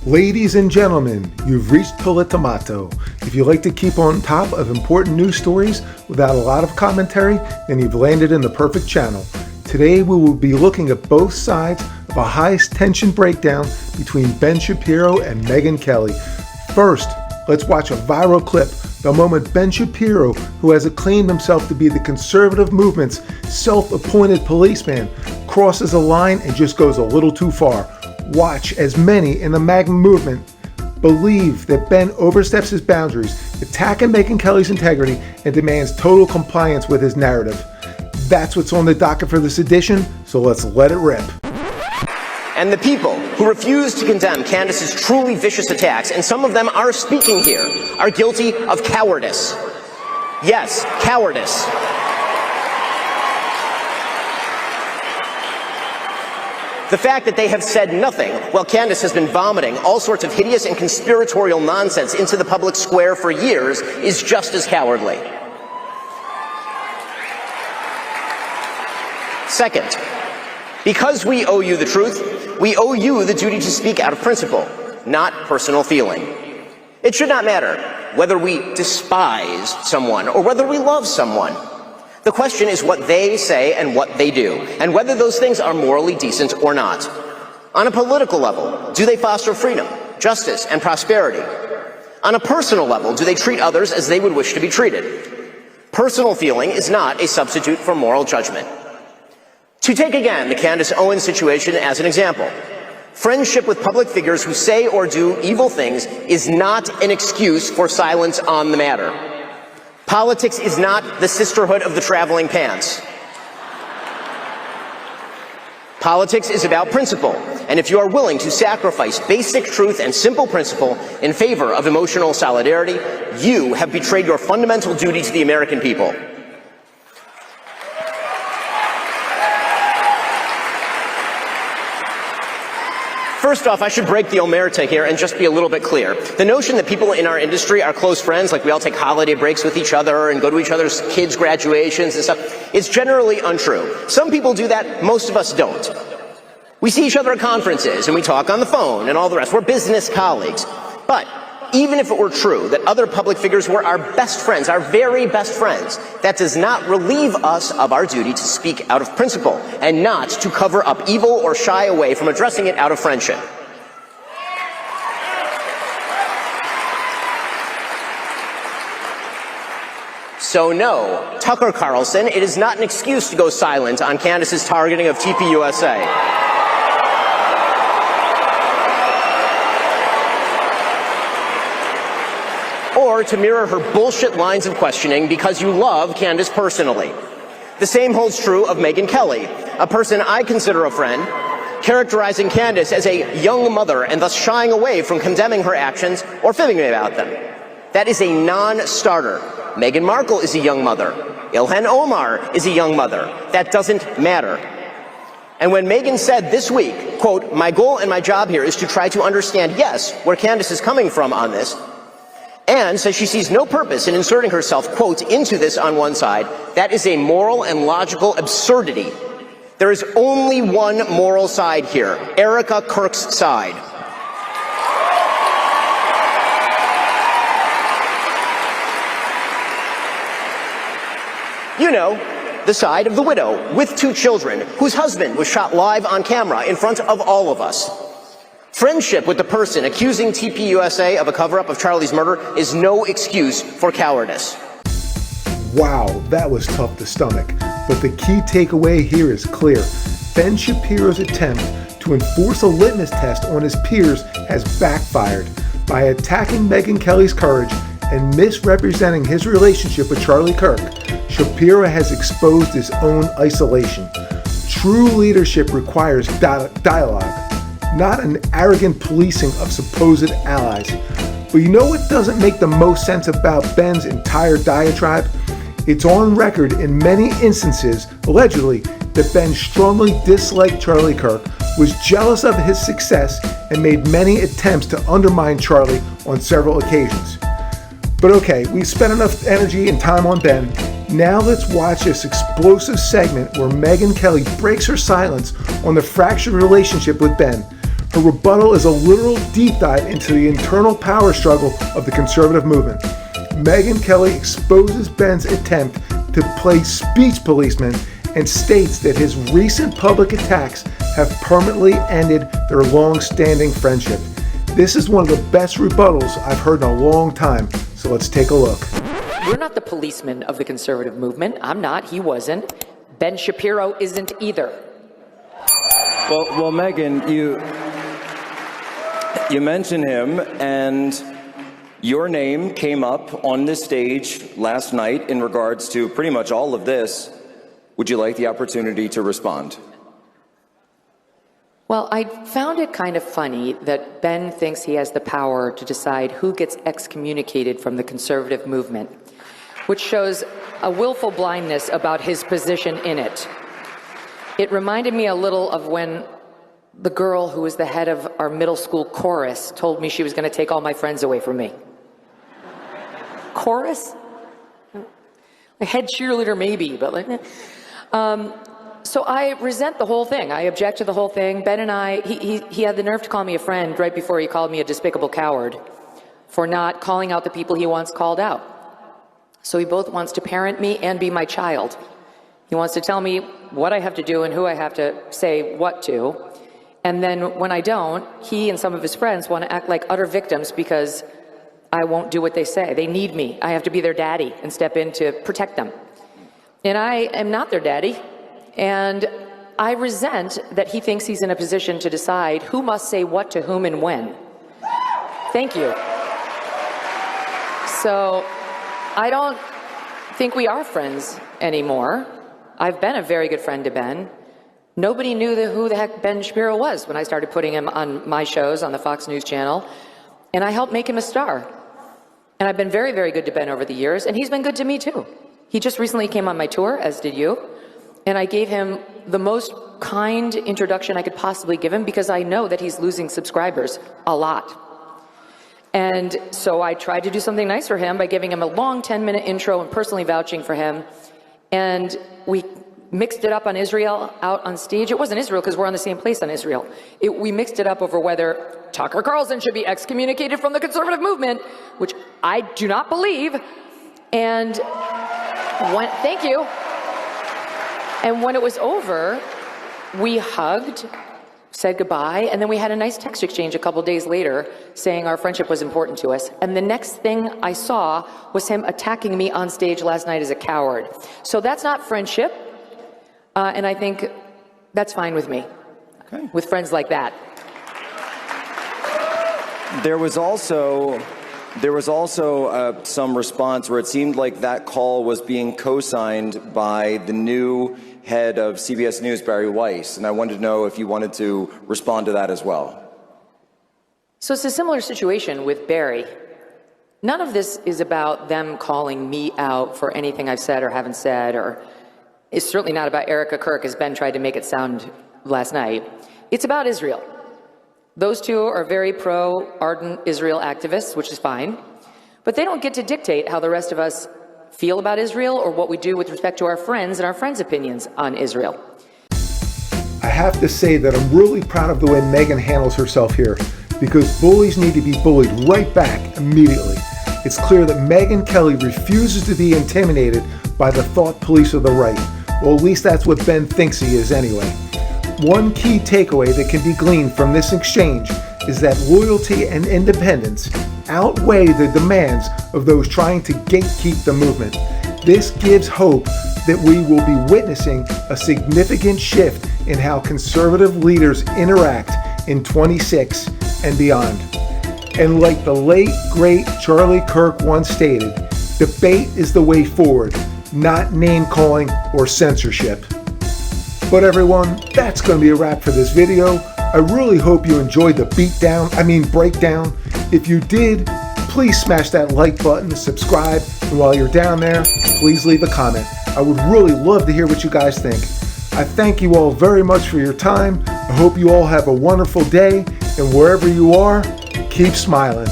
Ladies and gentlemen, you've reached Politomato. If you like to keep on top of important news stories without a lot of commentary, then you've landed in the perfect channel. Today we will be looking at both sides of a highest tension breakdown between Ben Shapiro and Megyn Kelly. First, let's watch a viral clip, the moment Ben Shapiro, who has acclaimed himself to be the conservative movement's self-appointed policeman, crosses a line and just goes a little too far. Watch as many in the MAGA movement believe that Ben oversteps his boundaries, attacking Megyn Kelly's integrity, and demands total compliance with his narrative. That's what's on the docket for this edition, so let's let it rip. And the people who refuse to condemn Candace's truly vicious attacks, and some of them are speaking here, are guilty of cowardice. Yes, cowardice. The fact that they have said nothing while Candace has been vomiting all sorts of hideous and conspiratorial nonsense into the public square for years is just as cowardly. Second, because we owe you the truth, we owe you the duty to speak out of principle, not personal feeling. It should not matter whether we despise someone or whether we love someone. The question is what they say and what they do, and whether those things are morally decent or not. On a political level, do they foster freedom, justice, and prosperity? On a personal level, do they treat others as they would wish to be treated? Personal feeling is not a substitute for moral judgment. To take again the Candace Owens situation as an example, friendship with public figures who say or do evil things is not an excuse for silence on the matter. Politics is not the sisterhood of the traveling pants. Politics is about principle, and if you are willing to sacrifice basic truth and simple principle in favor of emotional solidarity, you have betrayed your fundamental duty to the American people. First off, I should break the omerta here and just be a little bit clear. The notion that people in our industry are close friends, like we all take holiday breaks with each other and go to each other's kids' graduations and stuff, is generally untrue. Some people do that, most of us don't. We see each other at conferences and we talk on the phone and all the rest. We're business colleagues. But even if it were true that other public figures were our best friends, our very best friends, that does not relieve us of our duty to speak out of principle and not to cover up evil or shy away from addressing it out of friendship. So no, Tucker Carlson, it is not an excuse to go silent on Candace's targeting of TPUSA. Or to mirror her bullshit lines of questioning because you love Candace personally. The same holds true of Megyn Kelly, a person I consider a friend, characterizing Candace as a young mother and thus shying away from condemning her actions or fibbing about them. That is a non-starter. Meghan Markle is a young mother. Ilhan Omar is a young mother. That doesn't matter. And when Megyn said this week, quote, "My goal and my job here is to try to understand, yes, where Candace is coming from on this," and says she sees no purpose in inserting herself, quote, into this on one side, that is a moral and logical absurdity. There is only one moral side here, Erica Kirk's side. You know, the side of the widow with 2 children, whose husband was shot live on camera in front of all of us. Friendship with the person accusing TPUSA of a cover-up of Charlie's murder is no excuse for cowardice. Wow, that was tough to stomach. But the key takeaway here is clear. Ben Shapiro's attempt to enforce a litmus test on his peers has backfired. By attacking Megyn Kelly's courage and misrepresenting his relationship with Charlie Kirk, Shapiro has exposed his own isolation. True leadership requires dialogue, not an arrogant policing of supposed allies. But you know what doesn't make the most sense about Ben's entire diatribe? It's on record in many instances, allegedly, that Ben strongly disliked Charlie Kirk, was jealous of his success, and made many attempts to undermine Charlie on several occasions. But okay, we've spent enough energy and time on Ben. Now let's watch this explosive segment where Megyn Kelly breaks her silence on the fractured relationship with Ben. Her rebuttal is a literal deep dive into the internal power struggle of the conservative movement. Megyn Kelly exposes Ben's attempt to play speech policeman and states that his recent public attacks have permanently ended their long-standing friendship. This is one of the best rebuttals I've heard in a long time, so let's take a look. We're not the policemen of the conservative movement. I'm not. He wasn't. Ben Shapiro isn't either. Well, Megyn, you mentioned him, and your name came up on this stage last night in regards to pretty much all of this. Would you like the opportunity to respond? Well, I found it kind of funny that Ben thinks he has the power to decide who gets excommunicated from the conservative movement, which shows a willful blindness about his position in it. It reminded me a little of when the girl who was the head of our middle school chorus told me she was going to take all my friends away from me. Chorus? A head cheerleader maybe, but like... So I resent the whole thing. I object to the whole thing. Ben and I, he had the nerve to call me a friend right before he called me a despicable coward for not calling out the people he once called out. So he both wants to parent me and be my child. He wants to tell me what I have to do and who I have to say what to. And then when I don't, he and some of his friends want to act like utter victims because I won't do what they say. They need me. I have to be their daddy and step in to protect them. And I am not their daddy. And I resent that he thinks he's in a position to decide who must say what to whom and when. Thank you. So I don't think we are friends anymore. I've been a very good friend to Ben. Nobody knew who the heck Ben Shapiro was when I started putting him on my shows on the Fox News channel. And I helped make him a star. And I've been very, very good to Ben over the years. And he's been good to me too. He just recently came on my tour, as did you. And I gave him the most kind introduction I could possibly give him because I know that he's losing subscribers a lot. And so I tried to do something nice for him by giving him a long 10-minute intro and personally vouching for him. And we mixed it up on Israel out on stage. It wasn't Israel because we're on the same place on Israel. We mixed it up over whether Tucker Carlson should be excommunicated from the conservative movement, which I do not believe. And thank you. And when it was over, we hugged, said goodbye, and then we had a nice text exchange a couple days later saying our friendship was important to us. And the next thing I saw was him attacking me on stage last night as a coward. So that's not friendship, and I think that's fine with me, okay, with friends like that. There was also some response where it seemed like that call was being co-signed by the new head of CBS News, Barry Weiss, and I wanted to know if you wanted to respond to that as well. So it's a similar situation with Barry. None of this is about them calling me out for anything I've said or haven't said, or it's certainly not about Erica Kirk, as Ben tried to make it sound last night. It's about Israel. Those two are very pro-ardent Israel activists, which is fine, but they don't get to dictate how the rest of us feel about Israel or what we do with respect to our friends and our friends' opinions on Israel. I have to say that I'm really proud of the way Megyn handles herself here, because bullies need to be bullied right back immediately. It's clear that Megyn Kelly refuses to be intimidated by the thought police of the right. Well, at least that's what Ben thinks he is anyway. One key takeaway that can be gleaned from this exchange is that loyalty and independence outweigh the demands of those trying to gatekeep the movement. This gives hope that we will be witnessing a significant shift in how conservative leaders interact in 26 and beyond. And like the late, great Charlie Kirk once stated, debate is the way forward, not name-calling or censorship. But everyone, that's going to be a wrap for this video. I really hope you enjoyed the breakdown. If you did, please smash that like button, subscribe, and while you're down there, please leave a comment. I would really love to hear what you guys think. I thank you all very much for your time. I hope you all have a wonderful day, and wherever you are, keep smiling.